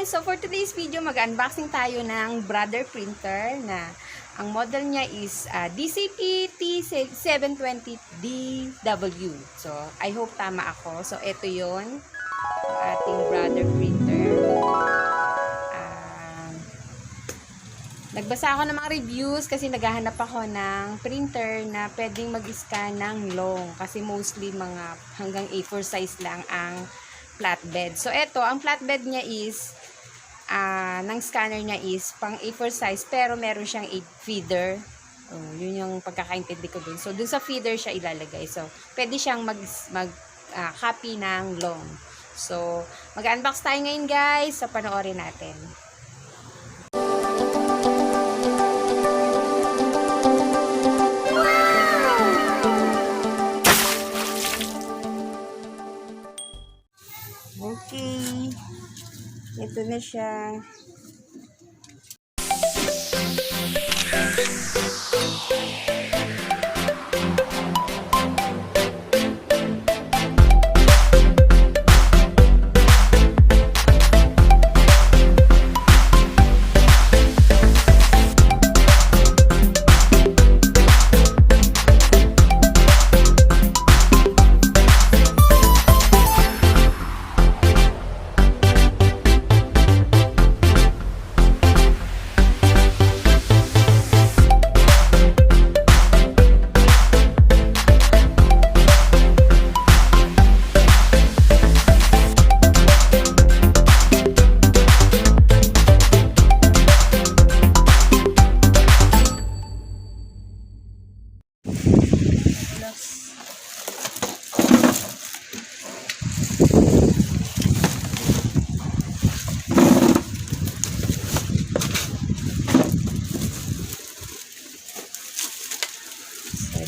guys! So for today's video, mag-unboxing tayo ng brother printer na ang model niya is Dcp T720 DW. So I hope tama ako. So ito yon ating brother printer. Nagbasa ako ng mga reviews kasi naghahanap ako ng printer na pwedeng mag-scan ng long. Kasi mostly mga hanggang A4 size lang ang flatbed. So, ito, ang flatbed niya is, ng scanner niya is pang A4 size, pero meron siyang 8 feeder. Yun yung pagkakaintindi ko dun. So, dun sa feeder siya ilalagay. So, pwede siyang copy ng long. So, mag-unbox tayo ngayon guys. So, panoorin natin. Okay. Ito na siya.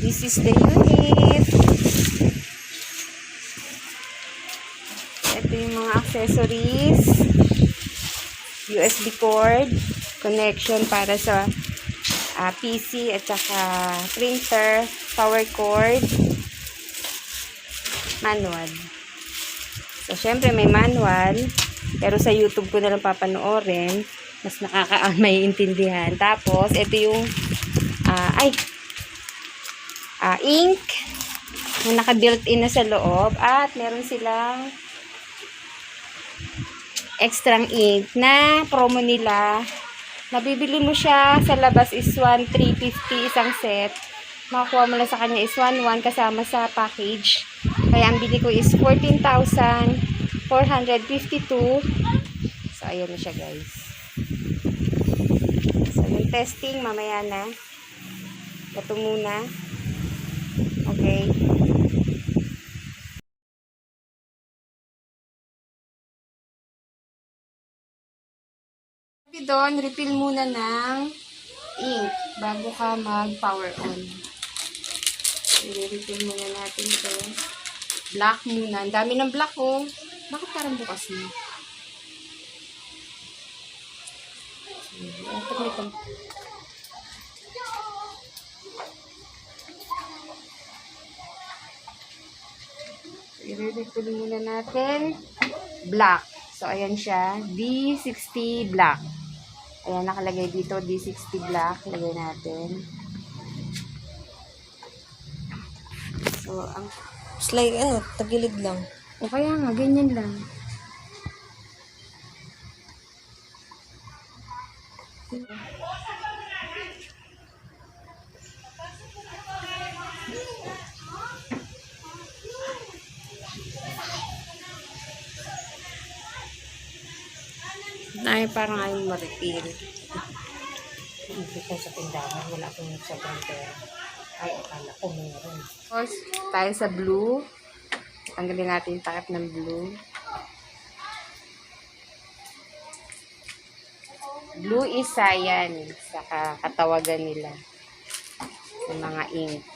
This is the unit. Ito yung mga accessories. USB cord, connection para sa PC at saka printer, power cord, manual. So, syempre may manual, pero sa YouTube ko na lang papanoorin. Mas may intindihan. Tapos, ito yung ink na naka-built-in na sa loob at meron silang extra ink na promo nila. Nabibili mo siya sa labas is 1,350 isang set. Makakuha mo lang sa kanya is 1,1 kasama sa package. Kaya ang bili ko is 14,452. So ayan na siya guys. So yung testing mamaya na. Ito muna. Okay. Doon, refill muna ng ink bago ka mag-power on. I-refill muna natin ito. Black muna. Ang dami ng black oh. Bakit parang bukas na? Ito. I-refill muna natin. Black. So, ayan siya. D60 black. Ayan, nakalagay dito. D60 black. Lagay natin. So, ang... Slide, tagilid lang. O kaya nga, ganyan lang. Ay, parang ayaw ma-refill. Hindi ko sa tindahan, wala akong sobrang pera. Ay, akala ko meron. Tapos, tayo sa blue. Tanggalin natin yung takip ng blue. Blue is cyan. Sa katawagan nila. Sa mga ink.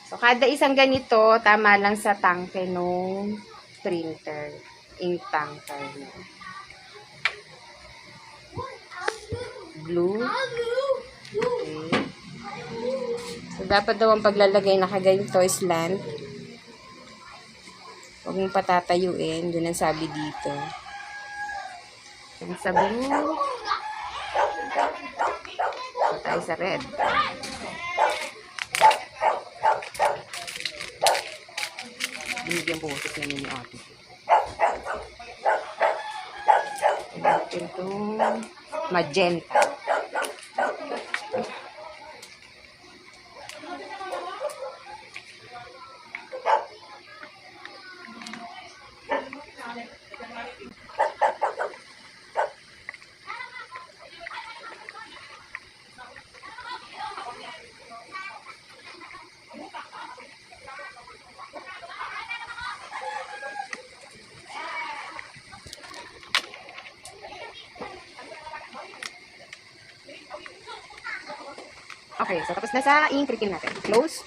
So, kada isang ganito, tama lang sa tangke ng printer. Ink tanker. Blue. Okay. So, dapat daw ang paglalagay na kaganito is slant. Huwag mong patatayuin. Doon ang sabi dito. Yan sa blue. So, tayo sa red. Binigyan boses na ni ate. Natin itong magenta. Okay, so tapos na sa ink-cream natin. Close.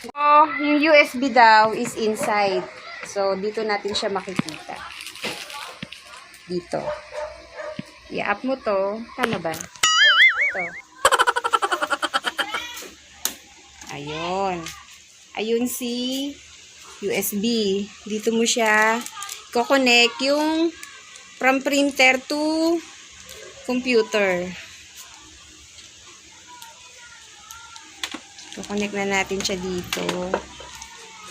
So, yung USB daw is inside. So, dito natin siya makikita. Dito. I-up mo to. Tama ba? Ito. Ayun. Ayun si USB. Dito mo siya i-connect yung from printer to computer. Connect na natin siya dito.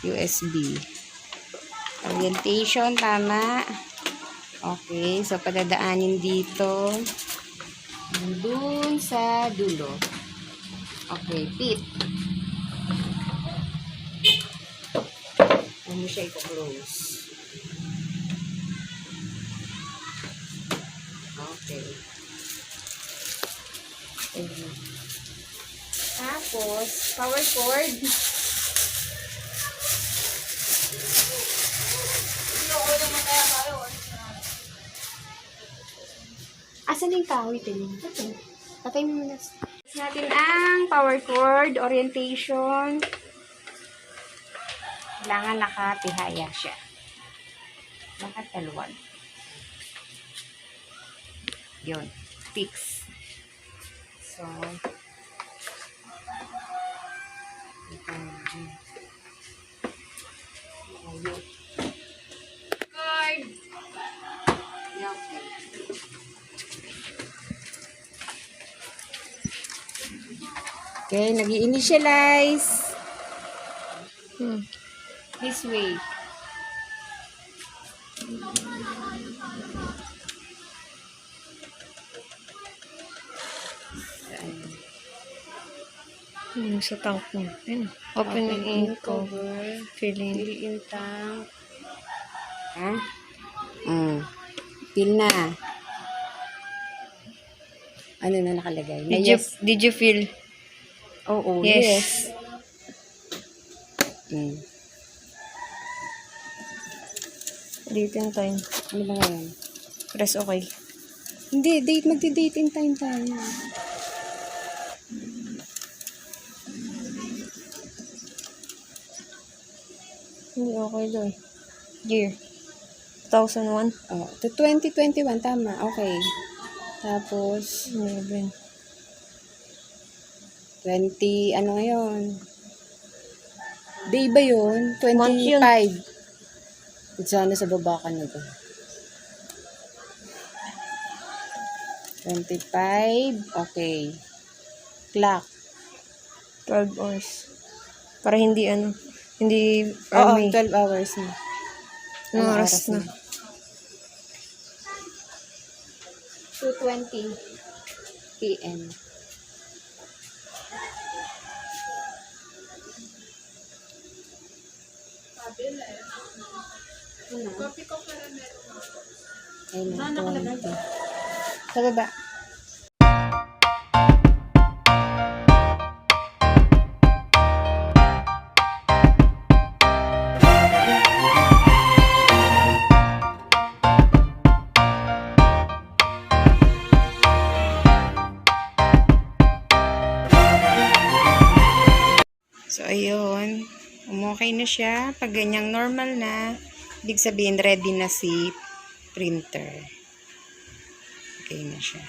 USB. Orientation, tama. Okay, so padadaanin dito. Doon sa dulo. Okay, pit. Ano siya i-close? Okay. Tapos, power cord. Asan yung kahoy? Ito. Patay mo muna. Tapos natin ang power cord, orientation. Kailangan nakatihaya siya. Nakataluan. Yun. Fix. So, okay, nag-i-initialize. This way. Sa tank mo. Open ink cover. Fill in tank. Ha? Fill na. Ano na nakalagay? Did you fill? Oo, Yes. Date and time. Ano ba ngayon? Press okay. Hindi, magdi-date and time tayo. Hindi okay doon. Year. 2001. Oh, to 2021, tama. Okay. Tapos, 11. 20, ano ngayon? Day ba yun? Month yun. 25. Sana sa baba ka na doon. 25. Okay. Clock. 12 hours. Para hindi hindi Oo, early. 12 hours na. Anong oras na? 2:20 p.m. Copy ko para meron ako. Sa baba. So, ayun. Okay na siya. Pag ganyang normal na, ibig sabihin, ready na si printer. Okay na siya.